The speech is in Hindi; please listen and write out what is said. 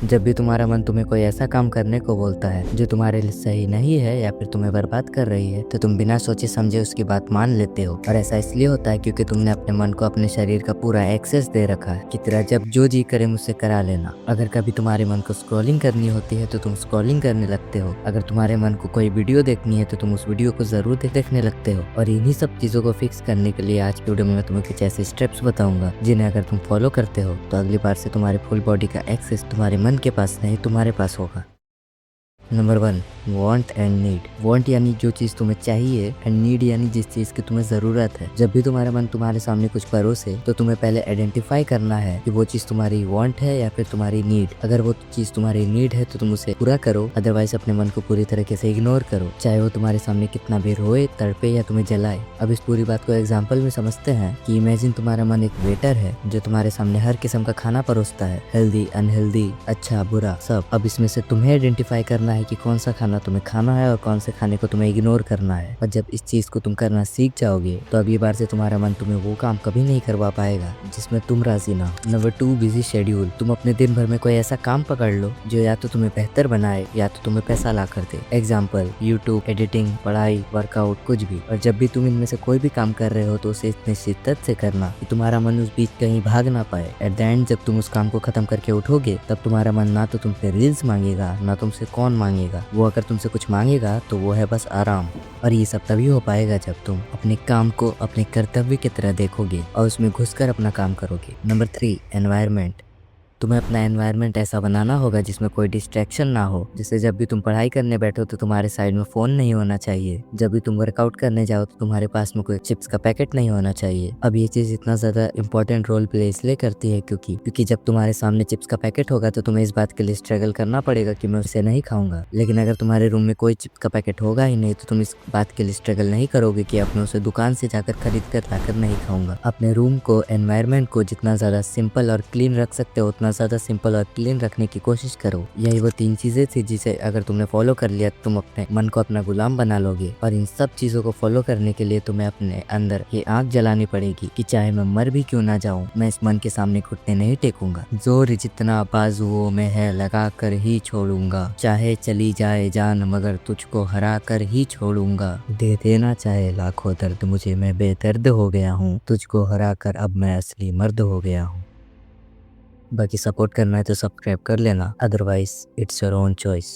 जब भी तुम्हारा मन तुम्हें कोई ऐसा काम करने को बोलता है जो तुम्हारे लिए सही नहीं है या फिर तुम्हें बर्बाद कर रही है, तो तुम बिना सोचे समझे उसकी बात मान लेते हो। और ऐसा इसलिए होता है क्योंकि तुमने अपने मन को अपने शरीर का पूरा एक्सेस दे रखा है कि तेरा जब जो जी करे मुझसे करा लेना। अगर कभी तुम्हारे मन को स्क्रॉलिंग करनी होती है तो तुम स्क्रॉलिंग करने लगते हो। अगर तुम्हारे मन को कोई वीडियो देखनी है तो तुम उस वीडियो को जरूर देखने लगते हो। और इन्हीं सब चीजों को फिक्स करने के लिए आज की वीडियो में मैं तुम्हें कुछ ऐसे स्टेप्स बताऊंगा जिन्हें अगर तुम फॉलो करते हो तो अगली बार से तुम्हारी फुल बॉडी का एक्सेस तुम्हारे मन के पास नहीं तुम्हारे पास होगा। Number 1, want and need. Want यानी जो चीज तुम्हें चाहिए, एंड नीड यानी जिस चीज की तुम्हें जरूरत है। जब भी तुम्हारा मन तुम्हारे सामने कुछ परोसे तो तुम्हें पहले आइडेंटिफाई करना है कि वो चीज तुम्हारी वांट है या फिर तुम्हारी नीड। अगर वो चीज तुम्हारी नीड है तो तुम उसे पूरा करो, अदरवाइज अपने मन को पूरी तरीके से इग्नोर करो, चाहे वो तुम्हारे सामने कितना भी रोए, तड़पे या तुम्हें जलाए। अब इस पूरी बात को एग्जाम्पल में समझते हैं कि इमेजिन तुम्हारा मन एक वेटर है जो तुम्हारे सामने हर किस्म का खाना परोसता है, हेल्दी, अनहेल्दी, अच्छा, बुरा, सब। अब इसमें से तुम्हें आइडेंटिफाई करना है कि कौन सा खाना तुम्हें खाना है और कौन से खाने को तुम्हें इग्नोर करना है। और जब इस चीज को तुम करना सीख जाओगे तो अगली बार से तुम्हारा मन तुम्हें वो काम कभी नहीं करवा पाएगा जिसमें तुम राजी ना हो। Number 2, busy schedule. तुम अपने दिन भर में कोई ऐसा काम पकड़ लो जो या तो तुम्हें बेहतर बनाए या तो तुम्हें पैसा ला कर दे। एग्जाम्पल, यूट्यूब, एडिटिंग, पढ़ाई, वर्कआउट, कुछ भी। और जब भी तुम इनमें से कोई भी काम कर रहे हो तो उसे इतने शिद्दत से करना कि तुम्हारा मन उस बीच कहीं भाग ना पाए। एट द एंड जब तुम उस काम को खत्म करके उठोगे तब तुम्हारा मन ना तो तुमसे रील्स मांगेगा ना तुमसे कौन मांगेगा। वो अगर तुमसे कुछ मांगेगा तो वो है बस आराम। और ये सब तभी हो पाएगा जब तुम अपने काम को अपने कर्तव्य की तरह देखोगे और उसमें घुसकर अपना काम करोगे। Number 3, environment. तुम्हें अपना एनवायरनमेंट ऐसा बनाना होगा जिसमें कोई डिस्ट्रैक्शन ना हो। जैसे जब भी तुम पढ़ाई करने बैठो तो तुम्हारे साइड में फोन नहीं होना चाहिए। जब भी तुम वर्कआउट करने जाओ तो तुम्हारे पास में कोई चिप्स का पैकेट नहीं होना चाहिए। अब ये चीज इतना ज्यादा इंपॉर्टेंट रोल प्ले इसलिए करती है क्योंकि जब तुम्हारे सामने चिप्स का पैकेट होगा तो तुम्हें इस बात के लिए स्ट्रगल करना पड़ेगा कि मैं उसे नहीं खाऊंगा। लेकिन अगर तुम्हारे रूम में कोई चिप्स का पैकेट होगा ही नहीं तो तुम इस बात के लिए स्ट्रगल नहीं करोगे कि अपने उसे दुकान से जाकर खरीद कर लाकर नहीं खाऊंगा। अपने रूम को, एनवायरनमेंट को जितना ज्यादा सिंपल और क्लीन रख सकते हो उतना ज्यादा सिंपल और क्लीन रखने की कोशिश करो। यही वो 3 चीजें थी जिसे अगर तुमने फॉलो कर लिया तुम अपने मन को अपना गुलाम बना लोगे। और इन सब चीजों को फॉलो करने के लिए तुम्हें अपने अंदर ये आग जलानी पड़ेगी कि चाहे मैं मर भी क्यों ना जाऊं, मैं इस मन के सामने घुटने नहीं टेकूंगा। जोर जितना बाजुओं में है लगा कर ही छोड़ूंगा, चाहे चली जाए जान मगर तुझको हरा कर ही छोड़ूंगा। दे देना चाहे लाखों दर्द मुझे, मैं बेदर्द हो गया हूँ, तुझको हरा कर अब मैं असली मर्द हो गया हूँ। बाकी सपोर्ट करना है तो सब्सक्राइब कर लेना, otherwise it's your own choice.